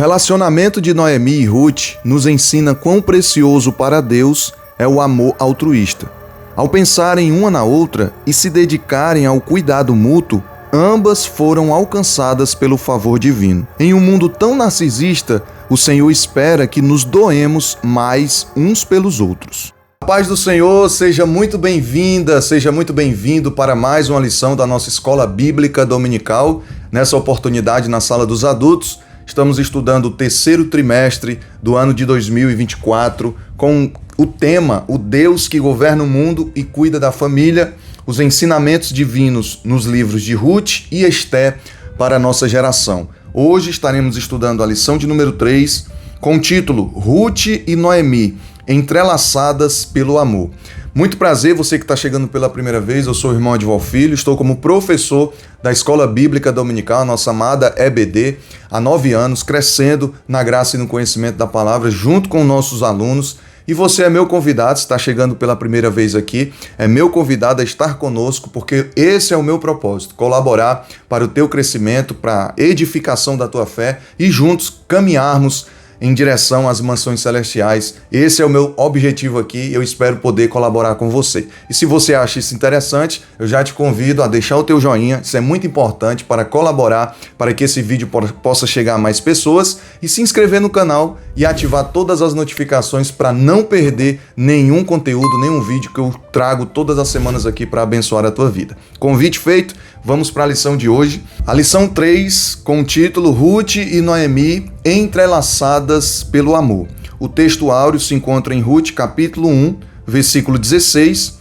O relacionamento de Noemi e Ruth nos ensina quão precioso para Deus é o amor altruísta. Ao pensarem uma na outra e se dedicarem ao cuidado mútuo, ambas foram alcançadas pelo favor divino. Em um mundo tão narcisista, o Senhor espera que nos doemos mais uns pelos outros. A paz do Senhor, seja muito bem-vinda, seja muito bem-vindo para mais uma lição da nossa Escola Bíblica Dominical. Nessa oportunidade, na Sala dos Adultos, estamos estudando o terceiro trimestre do ano de 2024 com o tema O Deus que governa o mundo e cuida da família, os ensinamentos divinos nos livros de Ruth e Esté para a nossa geração. Hoje estaremos estudando a lição de número 3 com o título Ruth e Noemi, entrelaçadas pelo amor. Muito prazer, você que está chegando pela primeira vez, eu sou o irmão Edival Filho, estou como professor da Escola Bíblica Dominical, a nossa amada EBD, há 9 anos, crescendo na graça e no conhecimento da palavra, junto com nossos alunos. E você é meu convidado, se está chegando pela primeira vez aqui, é meu convidado a estar conosco, porque esse é o meu propósito, colaborar para o teu crescimento, para a edificação da tua fé e juntos caminharmos em direção às mansões celestiais. Esse é o meu objetivo aqui, eu espero poder colaborar com você. E se você acha isso interessante, eu já te convido a deixar o teu joinha, isso é muito importante para colaborar, para que esse vídeo possa chegar a mais pessoas, e se inscrever no canal e ativar todas as notificações para não perder nenhum conteúdo, nenhum vídeo que eu trago todas as semanas aqui para abençoar a tua vida. Convite feito, vamos para a lição de hoje. A lição 3, com o título Ruth e Noemi entrelaçadas pelo amor. O texto áureo se encontra em Ruth, capítulo 1, versículo 16,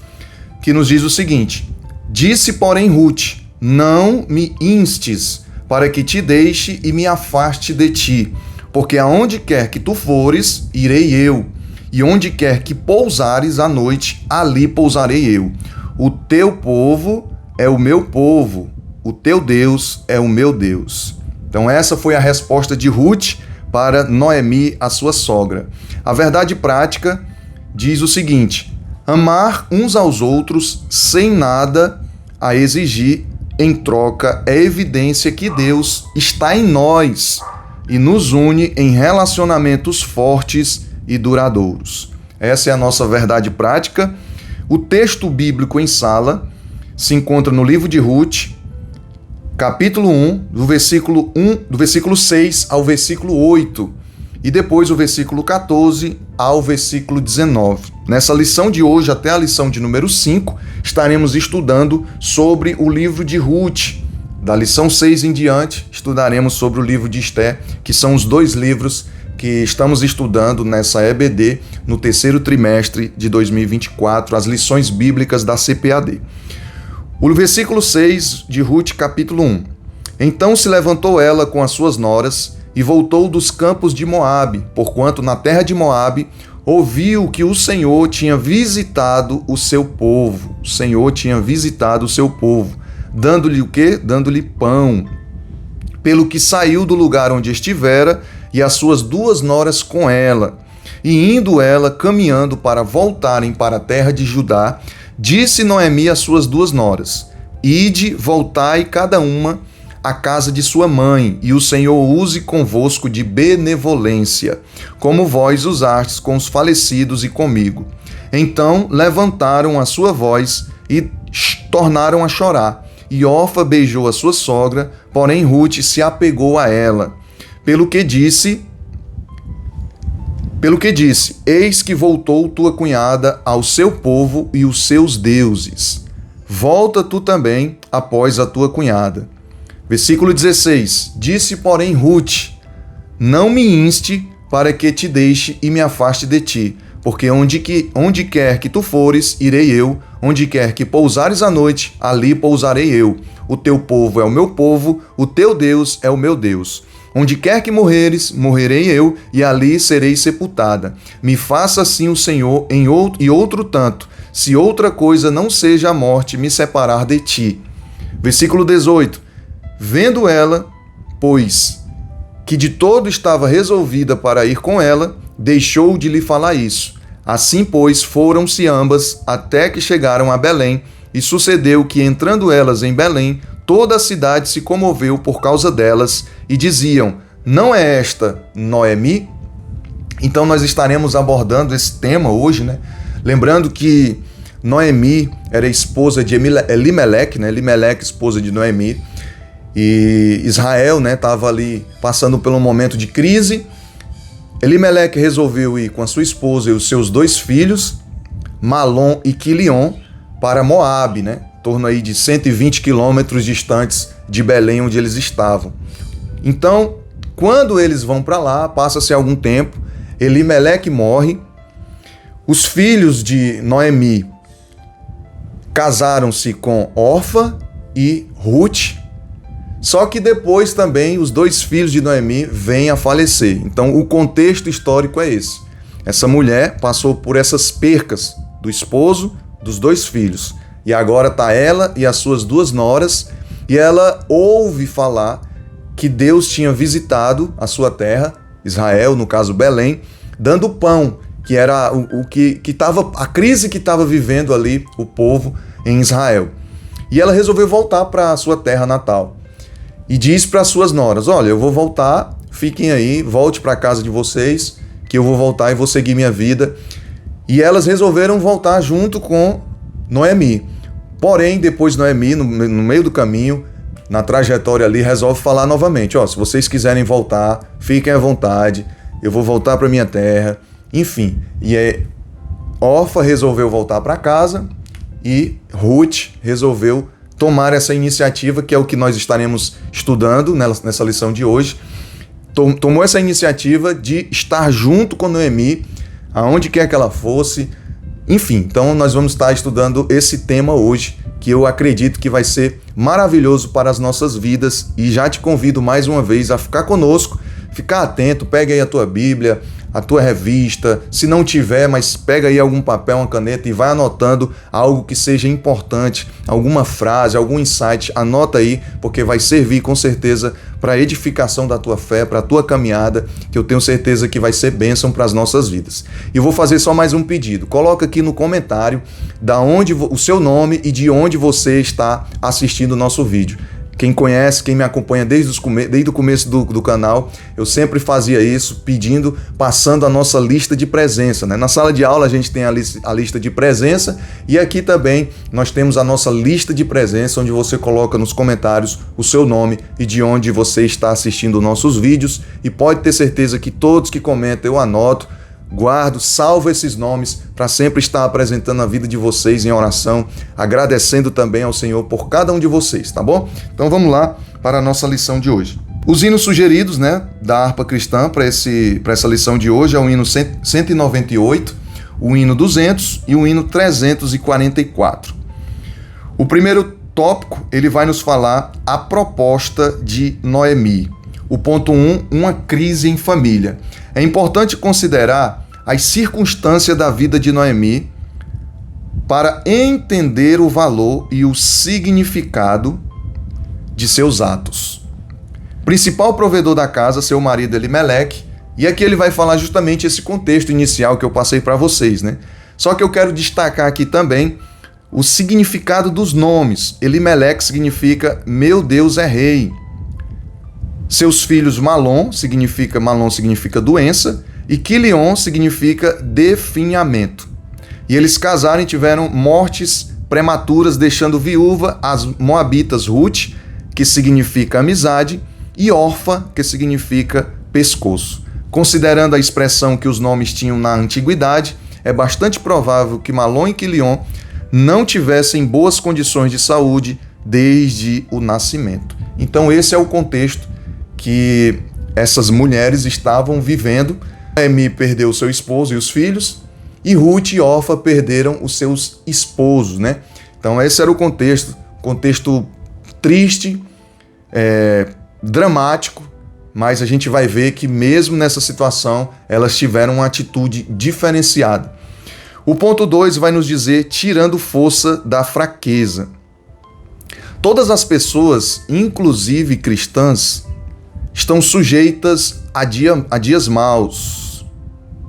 que nos diz o seguinte: Disse, porém, Ruth, não me instes, para que te deixe e me afaste de ti, porque aonde quer que tu fores, irei eu, e onde quer que pousares à noite, ali pousarei eu. O teu povo é o meu povo, o teu Deus é o meu Deus. Então essa foi a resposta de Ruth para Noemi, a sua sogra. A verdade prática diz o seguinte: amar uns aos outros sem nada a exigir em troca é evidência que Deus está em nós e nos une em relacionamentos fortes e duradouros. Essa é a nossa verdade prática. O texto bíblico em sala se encontra no livro de Ruth, capítulo 1, do versículo 6 ao versículo 8, e depois o versículo 14 ao versículo 19. Nessa lição de hoje, até a lição de número 5, estaremos estudando sobre o livro de Ruth. Da lição 6 em diante, estudaremos sobre o livro de Esté, que são os 2 livros que estamos estudando nessa EBD no terceiro trimestre de 2024, as lições bíblicas da CPAD. O versículo 6 de Ruth, capítulo 1. Então se levantou ela com as suas noras e voltou dos campos de Moabe, porquanto na terra de Moabe ouviu que o Senhor tinha visitado o seu povo. O Senhor tinha visitado o seu povo, dando-lhe o quê? Dando-lhe pão. Pelo que saiu do lugar onde estivera e as suas 2 noras com ela. E indo ela caminhando para voltarem para a terra de Judá, disse Noemi às suas 2 noras: Ide, voltai cada uma à casa de sua mãe, e o Senhor use convosco de benevolência, como vós usastes com os falecidos e comigo. Então levantaram a sua voz e tornaram a chorar. E Orfa beijou a sua sogra, porém Ruth se apegou a ela. Pelo que disse, eis que voltou tua cunhada ao seu povo e os seus deuses. Volta tu também após a tua cunhada. Versículo 16. Disse, porém, Ruth, não me inste para que te deixe e me afaste de ti, porque onde quer que tu fores, irei eu, onde quer que pousares à noite, ali pousarei eu. O teu povo é o meu povo, o teu Deus é o meu Deus. Onde quer que morreres, morrerei eu, e ali serei sepultada. Me faça assim o Senhor e outro tanto, se outra coisa não seja a morte me separar de ti. Versículo 18. Vendo ela, pois, que de todo estava resolvida para ir com ela, deixou de lhe falar isso. Assim, pois, foram-se ambas até que chegaram a Belém, e sucedeu que, entrando elas em Belém, toda a cidade se comoveu por causa delas, e diziam: Não é esta Noemi? Então nós estaremos abordando esse tema hoje, né? Lembrando que Noemi era esposa de Elimeleque, né? Elimeleque, esposa de Noemi. E Israel, né, estava ali passando por um momento de crise. Elimeleque resolveu ir com a sua esposa e os seus 2 filhos, Malom e Quilion, para Moabe, né? Em torno aí de 120 quilômetros distantes de Belém, onde eles estavam. Então, quando eles vão para lá, passa-se algum tempo, Elimeleque morre, os filhos de Noemi casaram-se com Orfa e Ruth, só que depois também os 2 filhos de Noemi vêm a falecer. Então o contexto histórico é esse. Essa mulher passou por essas percas do esposo, dos 2 filhos, e agora está ela e as suas 2 noras, e ela ouve falar que Deus tinha visitado a sua terra, Israel, no caso Belém, dando pão, que era a crise que estava vivendo ali o povo em Israel. E ela resolveu voltar para a sua terra natal. E diz para as suas noras: olha, eu vou voltar, fiquem aí, volte para a casa de vocês, que eu vou voltar e vou seguir minha vida. E elas resolveram voltar junto com Noemi. Porém, depois Noemi, no meio do caminho, na trajetória ali, resolve falar novamente: ó, se vocês quiserem voltar, fiquem à vontade, eu vou voltar para minha terra. Enfim, Orfa resolveu voltar para casa e Ruth resolveu tomar essa iniciativa, que é o que nós estaremos estudando nessa lição de hoje. Tomou essa iniciativa de estar junto com Noemi, aonde quer que ela fosse. Enfim, então nós vamos estar estudando esse tema hoje, que eu acredito que vai ser maravilhoso para as nossas vidas, e já te convido mais uma vez a ficar conosco, ficar atento, pega aí a tua Bíblia, a tua revista, se não tiver, mas pega aí algum papel, uma caneta e vai anotando algo que seja importante, alguma frase, algum insight, anota aí, porque vai servir com certeza para a edificação da tua fé, para a tua caminhada, que eu tenho certeza que vai ser bênção para as nossas vidas. E vou fazer só mais um pedido: coloca aqui no comentário o seu nome e de onde você está assistindo o nosso vídeo. Quem conhece, quem me acompanha desde o começo do canal, eu sempre fazia isso, passando a nossa lista de presença, né? Na sala de aula a gente tem a lista de presença, e aqui também nós temos a nossa lista de presença, onde você coloca nos comentários o seu nome e de onde você está assistindo nossos vídeos, e pode ter certeza que todos que comentam eu anoto, guardo, salvo esses nomes para sempre estar apresentando a vida de vocês em oração, agradecendo também ao Senhor por cada um de vocês, tá bom? Então vamos lá para a nossa lição de hoje. Os hinos sugeridos, né, da harpa cristã para essa lição de hoje é o hino 198, o hino 200 e o hino 344. O primeiro tópico, ele vai nos falar a proposta de Noemi. O ponto 1, uma crise em família. É importante considerar as circunstâncias da vida de Noemi para entender o valor e o significado de seus atos. Principal provedor da casa, seu marido Elimeleque, e aqui ele vai falar justamente esse contexto inicial que eu passei para vocês, né? Só que eu quero destacar aqui também o significado dos nomes. Elimeleque significa meu Deus é rei. Seus filhos Malom significa doença, e Quilion significa definhamento. E eles casaram e tiveram mortes prematuras, deixando viúva as moabitas Ruth, que significa amizade, e Orfa, que significa pescoço. Considerando a expressão que os nomes tinham na antiguidade, é bastante provável que Malom e Quilion não tivessem boas condições de saúde desde o nascimento. Então esse é o contexto que essas mulheres estavam vivendo. Noemi perdeu seu esposo e os filhos, e Ruth e Orfa perderam os seus esposos, né? Então esse era o contexto triste, dramático, mas a gente vai ver que mesmo nessa situação elas tiveram uma atitude diferenciada. O ponto 2 vai nos dizer tirando força da fraqueza. Todas as pessoas, inclusive cristãs, estão sujeitas a dias maus.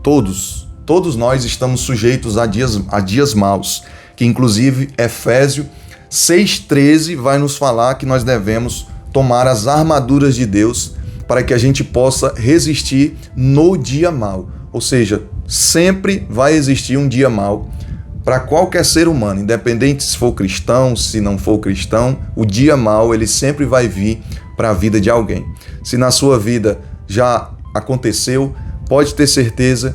Todos nós estamos sujeitos a dias maus, que inclusive Efésios 6,13 vai nos falar que nós devemos tomar as armaduras de Deus para que a gente possa resistir no dia mau. Ou seja, sempre vai existir um dia mau para qualquer ser humano, independente se for cristão, se não for cristão, o dia mau ele sempre vai vir para a vida de alguém. Se na sua vida já aconteceu, pode ter certeza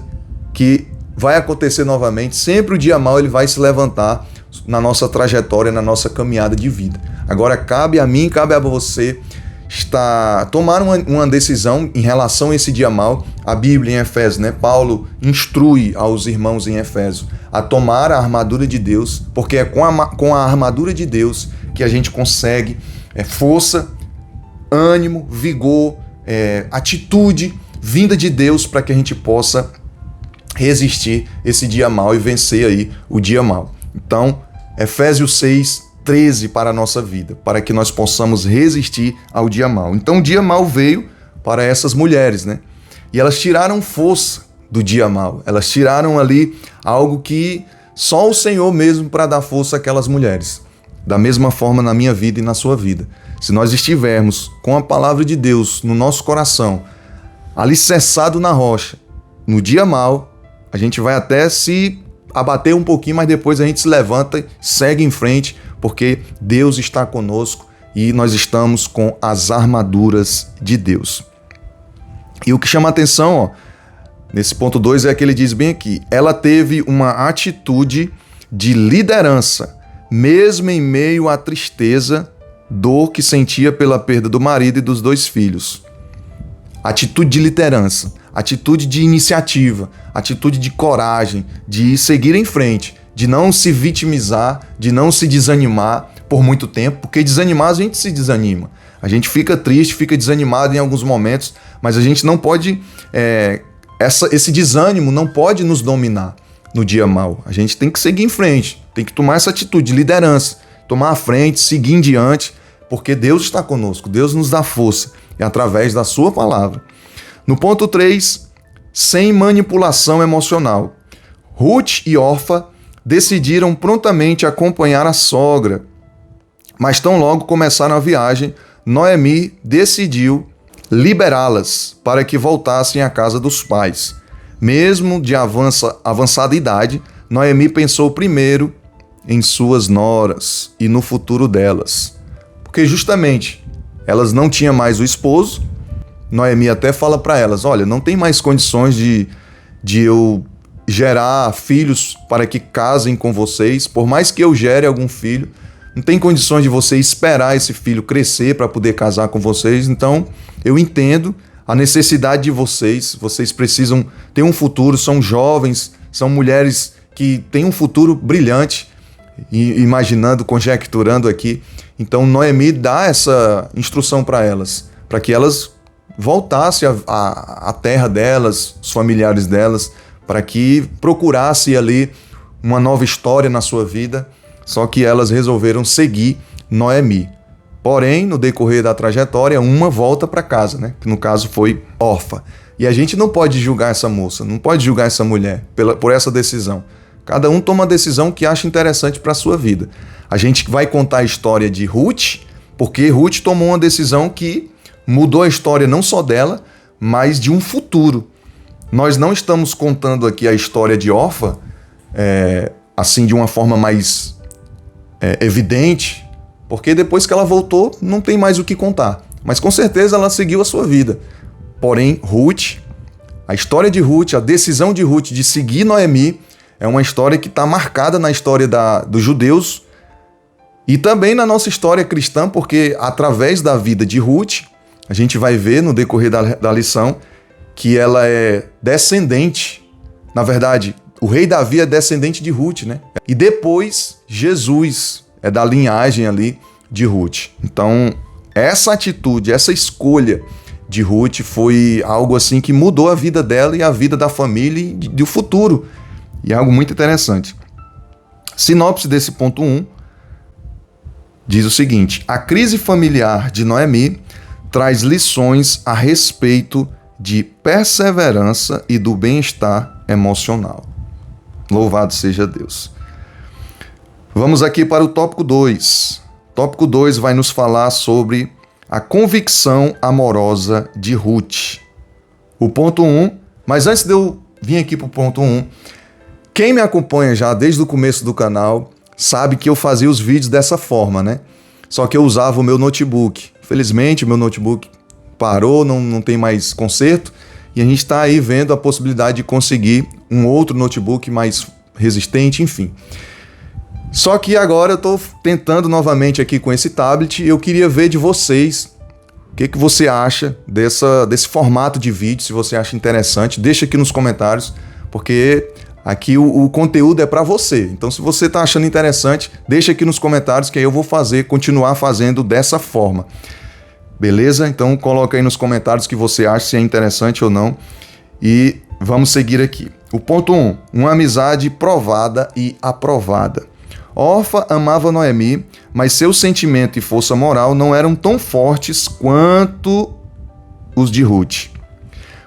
que vai acontecer novamente. Sempre o dia mau ele vai se levantar na nossa trajetória, na nossa caminhada de vida. Agora cabe a mim, cabe a você tomar uma decisão em relação a esse dia mau. A Bíblia em Efésios, né? Paulo instrui aos irmãos em Efésios a tomar a armadura de Deus, porque é com a armadura de Deus que a gente consegue força, ânimo, vigor, atitude vinda de Deus para que a gente possa resistir esse dia mau e vencer aí o dia mau. Então, Efésios 6:13 para a nossa vida, para que nós possamos resistir ao dia mau. Então, o dia mau veio para essas mulheres, né? E elas tiraram força do dia mau. Elas tiraram ali algo que só o Senhor mesmo para dar força àquelas mulheres. Da mesma forma na minha vida e na sua vida. Se nós estivermos com a palavra de Deus no nosso coração, alicerçado na rocha, no dia mau, a gente vai até se abater um pouquinho, mas depois a gente se levanta, segue em frente, porque Deus está conosco e nós estamos com as armaduras de Deus. E o que chama a atenção, ó, nesse ponto 2 é que ele diz bem aqui, ela teve uma atitude de liderança, mesmo em meio à tristeza, dor que sentia pela perda do marido e dos 2 filhos. Atitude de liderança, atitude de iniciativa, atitude de coragem, de seguir em frente, de não se vitimizar, de não se desanimar por muito tempo, porque desanimar a gente se desanima. A gente fica triste, fica desanimado em alguns momentos, mas a gente não pode, esse desânimo não pode nos dominar no dia mau. A gente tem que seguir em frente, tem que tomar essa atitude de liderança, tomar a frente, seguir em diante, porque Deus está conosco, Deus nos dá força, é através da sua palavra. No ponto 3, sem manipulação emocional. Ruth e Orfa decidiram prontamente acompanhar a sogra, mas tão logo começaram a viagem, Noemi decidiu liberá-las para que voltassem à casa dos pais. Mesmo de avançada idade, Noemi pensou primeiro em suas noras e no futuro delas, porque justamente elas não tinham mais o esposo. Noemi até fala para elas, olha, não tem mais condições de eu gerar filhos para que casem com vocês, por mais que eu gere algum filho, não tem condições de você esperar esse filho crescer para poder casar com vocês, então eu entendo a necessidade de vocês precisam ter um futuro, são jovens, são mulheres que têm um futuro brilhante, imaginando, conjecturando aqui. Então Noemi dá essa instrução para elas, para que elas voltassem à terra delas, os familiares delas, para que procurasse ali uma nova história na sua vida, só que elas resolveram seguir Noemi. Porém, no decorrer da trajetória, uma volta para casa, né? Que no caso foi Orfa. E a gente não pode julgar essa moça, não pode julgar essa mulher por essa decisão. Cada um toma a decisão que acha interessante para a sua vida. A gente vai contar a história de Ruth, porque Ruth tomou uma decisão que mudou a história não só dela, mas de um futuro. Nós não estamos contando aqui a história de Orfa, assim, de uma forma mais evidente, porque depois que ela voltou, não tem mais o que contar. Mas com certeza ela seguiu a sua vida. Porém, Ruth, a história de Ruth, a decisão de Ruth de seguir Noemi, é uma história que está marcada na história dos judeus e também na nossa história cristã, porque através da vida de Ruth, a gente vai ver no decorrer da lição que ela é descendente, na verdade, o rei Davi é descendente de Ruth, né? E depois, Jesus é da linhagem ali de Ruth. Então, essa atitude, essa escolha de Ruth foi algo assim que mudou a vida dela e a vida da família e do futuro. E é algo muito interessante. Sinopse desse ponto 1 diz o seguinte: a crise familiar de Noemi traz lições a respeito de perseverança e do bem-estar emocional. Louvado seja Deus. Vamos aqui para o tópico 2. Tópico 2 vai nos falar sobre a convicção amorosa de Ruth. O ponto 1, mas antes de eu vir aqui para o ponto 1, quem me acompanha já desde o começo do canal sabe que eu fazia os vídeos dessa forma, né? Só que eu usava o meu notebook. Infelizmente, o meu notebook parou, não tem mais conserto, e a gente está aí vendo a possibilidade de conseguir um outro notebook mais resistente, enfim. Só que agora eu estou tentando novamente aqui com esse tablet e eu queria ver de vocês o que você acha desse formato de vídeo, se você acha interessante, deixa aqui nos comentários, porque aqui o conteúdo é para você. Então, se você está achando interessante, deixa aqui nos comentários que aí eu vou continuar fazendo dessa forma. Beleza? Então, coloca aí nos comentários o que você acha, se é interessante ou não. E vamos seguir aqui. O ponto 1. Uma amizade provada e aprovada. Orfa amava Noemi, mas seu sentimento e força moral não eram tão fortes quanto os de Ruth.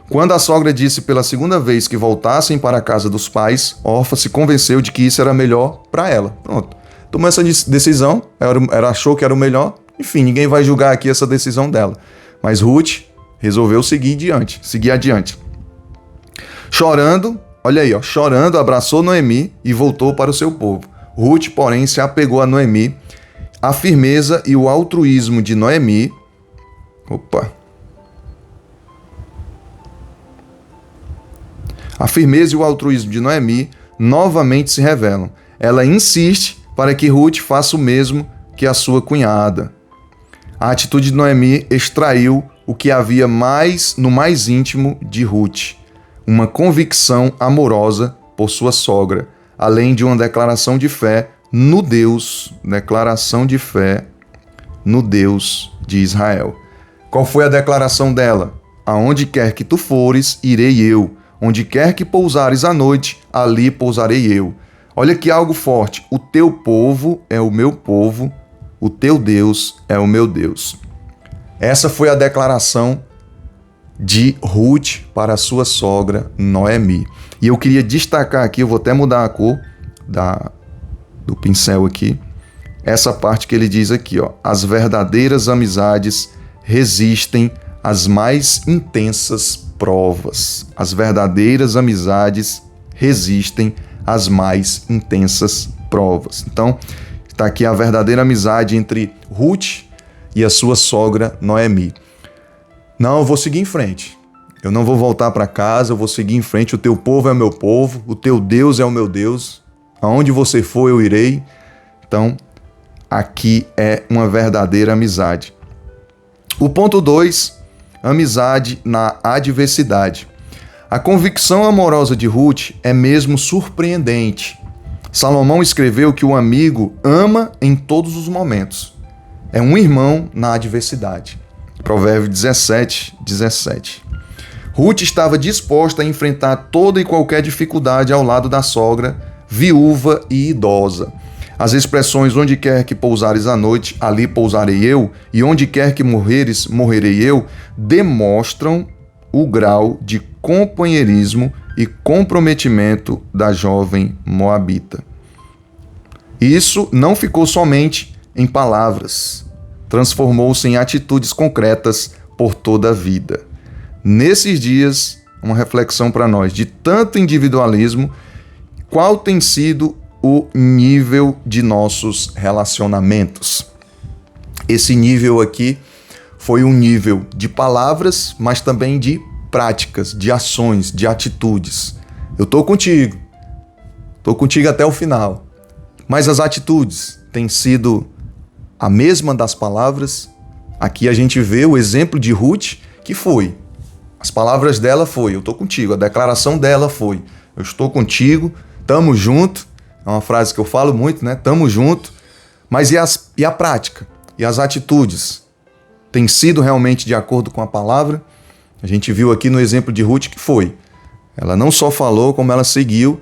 Quando a sogra disse pela segunda vez que voltassem para a casa dos pais, Orfa se convenceu de que isso era melhor para ela. Pronto. Tomou essa decisão, ela achou que era o melhor. Enfim, ninguém vai julgar aqui essa decisão dela. Mas Ruth resolveu seguir adiante. Chorando, olha aí, chorando, abraçou Noemi e voltou para o seu povo. Ruth, porém, se apegou a Noemi. A firmeza e o altruísmo de Noemi... A firmeza e o altruísmo de Noemi novamente se revelam. Ela insiste para que Ruth faça o mesmo que a sua cunhada. A atitude de Noemi extraiu o que havia no mais íntimo de Ruth, uma convicção amorosa por sua sogra, além de uma declaração de fé no Deus de Israel. Qual foi a declaração dela? Aonde quer que tu fores, irei eu. Onde quer que pousares à noite, ali pousarei eu. Olha que algo forte. O teu povo é o meu povo, o teu Deus é o meu Deus. Essa foi a declaração de Ruth para a sua sogra Noemi. E eu queria destacar aqui, eu vou até mudar a cor do pincel aqui, essa parte que ele diz aqui, as verdadeiras amizades resistem às mais intensas provas. As verdadeiras amizades resistem às mais intensas provas. Então, está aqui a verdadeira amizade entre Ruth e a sua sogra Noemi. Não, eu vou seguir em frente. Eu não vou voltar para casa, eu vou seguir em frente. O teu povo é o meu povo, o teu Deus é o meu Deus. Aonde você for, eu irei. Então, aqui é uma verdadeira amizade. O ponto 2, amizade na adversidade. A convicção amorosa de Ruth é mesmo surpreendente. Salomão escreveu que o amigo ama em todos os momentos. É um irmão na adversidade. Provérbios 17:17. Ruth estava disposta a enfrentar toda e qualquer dificuldade ao lado da sogra, viúva e idosa. As expressões onde quer que pousares à noite, ali pousarei eu, e onde quer que morreres, morrerei eu, demonstram o grau de companheirismo e comprometimento da jovem moabita. Isso não ficou somente em palavras, transformou-se em atitudes concretas por toda a vida. Nesses dias, uma reflexão para nós, de tanto individualismo, qual tem sido o nível de nossos relacionamentos? Esse nível aqui foi um nível de palavras, mas também de práticas, de ações, de atitudes. Eu estou contigo até o final. Mas as atitudes têm sido a mesma das palavras? Aqui a gente vê o exemplo de Ruth, que foi. As palavras dela foi, eu estou contigo. A declaração dela foi, eu estou contigo, tamo junto. É uma frase que eu falo muito, né? Tamo junto. Mas e a prática? E as atitudes? Tem sido realmente de acordo com a palavra? A gente viu aqui no exemplo de Ruth que foi. Ela não só falou, como ela seguiu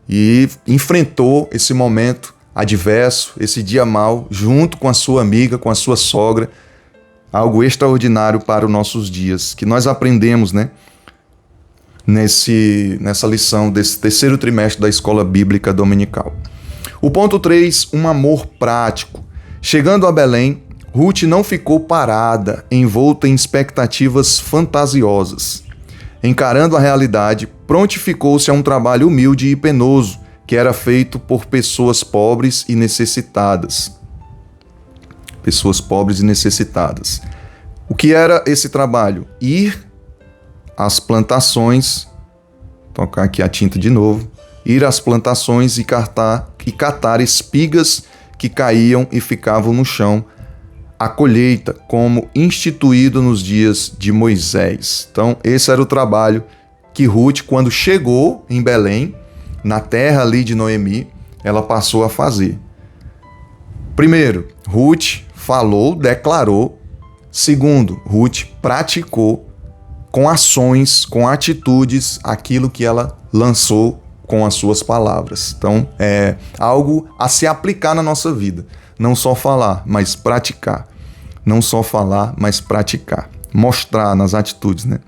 e enfrentou esse momento adverso, esse dia mau, junto com a sua amiga, com a sua sogra. Algo extraordinário para os nossos dias, que nós aprendemos, né? Nessa lição desse terceiro trimestre da Escola Bíblica Dominical. O ponto 3, um amor prático. Chegando a Belém, Ruth não ficou parada, envolta em expectativas fantasiosas. Encarando a realidade, prontificou-se a um trabalho humilde e penoso, que era feito por pessoas pobres e necessitadas. Pessoas pobres e necessitadas. O que era esse trabalho? Ir às plantações, tocar aqui a tinta de novo, ir às plantações e catar espigas que caíam e ficavam no chão, a colheita, como instituído nos dias de Moisés. Então, esse era o trabalho que Ruth, quando chegou em Belém, na terra ali de Noemi, ela passou a fazer. Primeiro, Ruth falou, declarou. Segundo, Ruth praticou com ações, com atitudes, aquilo que ela lançou com as suas palavras. Então, é algo a se aplicar na nossa vida. Não só falar, mas praticar. Não só falar, mas praticar. Mostrar nas atitudes, né?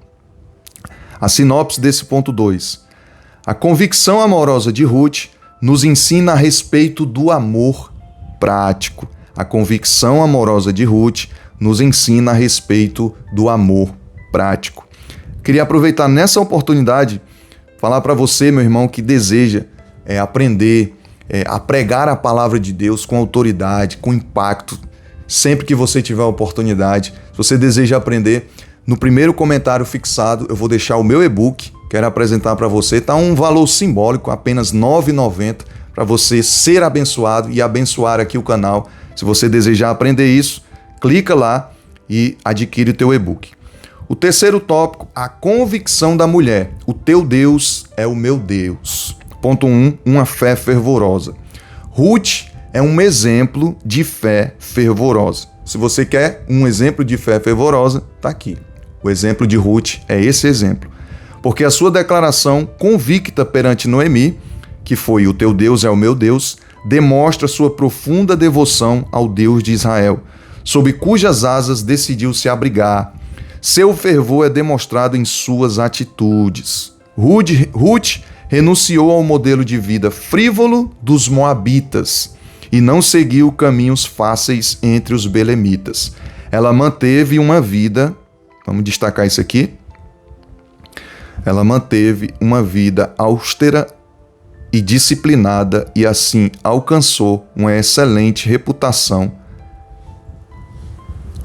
A sinopse desse ponto 2. A convicção amorosa de Ruth nos ensina a respeito do amor prático. A convicção amorosa de Ruth nos ensina a respeito do amor prático. Queria aproveitar nessa oportunidade falar para você, meu irmão, que deseja aprender a pregar a palavra de Deus com autoridade, com impacto, sempre que você tiver a oportunidade. Se você deseja aprender, no primeiro comentário fixado eu vou deixar o meu e-book, quero apresentar para você. Está um valor simbólico, apenas R$ 9,90, para você ser abençoado e abençoar aqui o canal. Se você desejar aprender isso, clica lá e adquire o teu e-book. O terceiro tópico, a convicção da mulher. O teu Deus é o meu Deus. Ponto 1, uma fé fervorosa. Ruth é um exemplo de fé fervorosa. Se você quer um exemplo de fé fervorosa, está aqui. O exemplo de Ruth é esse exemplo. Porque a sua declaração convicta perante Noemi, que foi o teu Deus é o meu Deus, demonstra sua profunda devoção ao Deus de Israel, sob cujas asas decidiu se abrigar. Seu fervor é demonstrado em suas atitudes. Ruth renunciou ao modelo de vida frívolo dos moabitas e não seguiu caminhos fáceis entre os belemitas. Ela manteve uma vida, vamos destacar isso aqui, ela manteve uma vida austera e disciplinada e assim alcançou uma excelente reputação.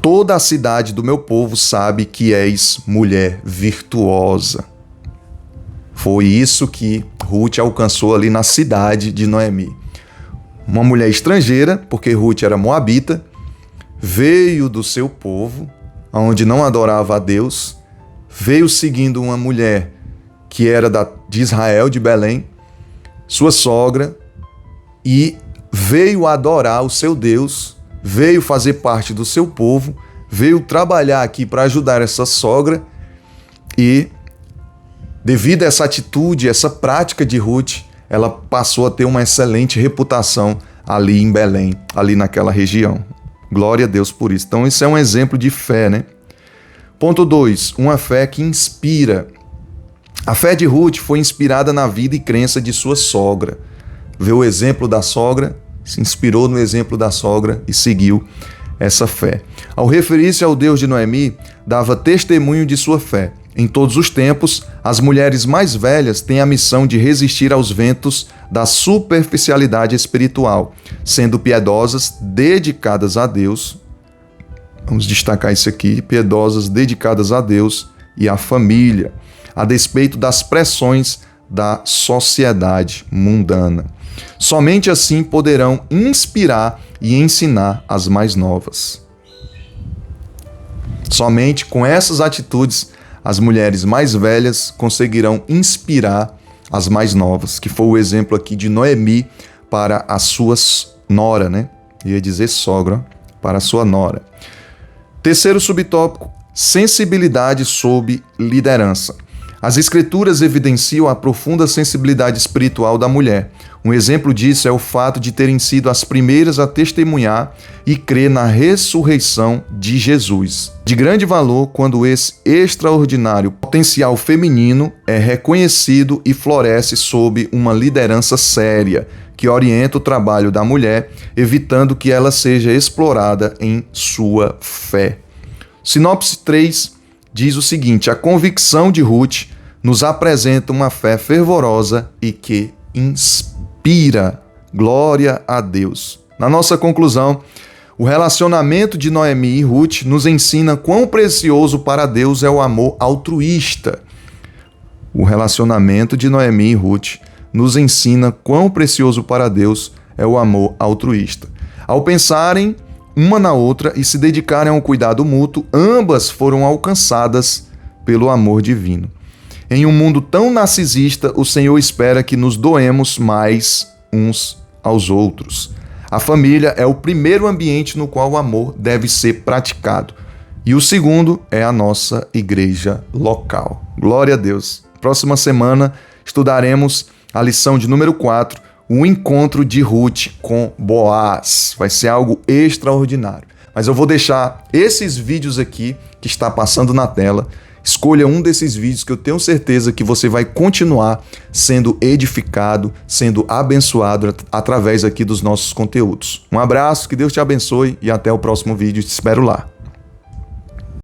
Toda a cidade do meu povo sabe que és mulher virtuosa. Foi isso que Ruth alcançou ali na cidade de Noemi. Uma mulher estrangeira, porque Ruth era moabita, veio do seu povo, onde não adorava a Deus, veio seguindo uma mulher que era de Israel, de Belém, sua sogra, e veio adorar o seu Deus, veio fazer parte do seu povo, veio trabalhar aqui para ajudar essa sogra e, devido a essa atitude, essa prática de Ruth, ela passou a ter uma excelente reputação ali em Belém, ali naquela região. Glória a Deus por isso. Então, isso é um exemplo de fé, né? Ponto 2. Uma fé que inspira. A fé de Ruth foi inspirada na vida e crença de sua sogra. Vê o exemplo da sogra, se inspirou no exemplo da sogra e seguiu essa fé. Ao referir-se ao Deus de Noemi, dava testemunho de sua fé. Em todos os tempos, as mulheres mais velhas têm a missão de resistir aos ventos da superficialidade espiritual, sendo piedosas, dedicadas a Deus. Vamos destacar isso aqui, piedosas, dedicadas a Deus e à família, a despeito das pressões da sociedade mundana. Somente assim poderão inspirar e ensinar as mais novas. Somente com essas atitudes, as mulheres mais velhas conseguirão inspirar as mais novas, que foi o exemplo aqui de Noemi para a sua nora, né? Ia dizer sogra, para a sua nora. Terceiro subtópico, sensibilidade sob liderança. As Escrituras evidenciam a profunda sensibilidade espiritual da mulher. Um exemplo disso é o fato de terem sido as primeiras a testemunhar e crer na ressurreição de Jesus. De grande valor quando esse extraordinário potencial feminino é reconhecido e floresce sob uma liderança séria, que orienta o trabalho da mulher, evitando que ela seja explorada em sua fé. Sinopse 3 diz o seguinte: a convicção de Ruth nos apresenta uma fé fervorosa e que inspira. Glória a Deus. Na nossa conclusão, o relacionamento de Noemi e Ruth nos ensina quão precioso para Deus é o amor altruísta. O relacionamento de Noemi e Ruth nos ensina quão precioso para Deus é o amor altruísta. Ao pensarem uma na outra e se dedicarem ao cuidado mútuo, ambas foram alcançadas pelo amor divino. Em um mundo tão narcisista, o Senhor espera que nos doemos mais uns aos outros. A família é o primeiro ambiente no qual o amor deve ser praticado. E o segundo é a nossa igreja local. Glória a Deus. Próxima semana estudaremos a lição de número 4, o encontro de Ruth com Boaz. Vai ser algo extraordinário. Mas eu vou deixar esses vídeos aqui que está passando na tela. Escolha um desses vídeos que eu tenho certeza que você vai continuar sendo edificado, sendo abençoado através aqui dos nossos conteúdos. Um abraço, que Deus te abençoe e até o próximo vídeo. Te espero lá.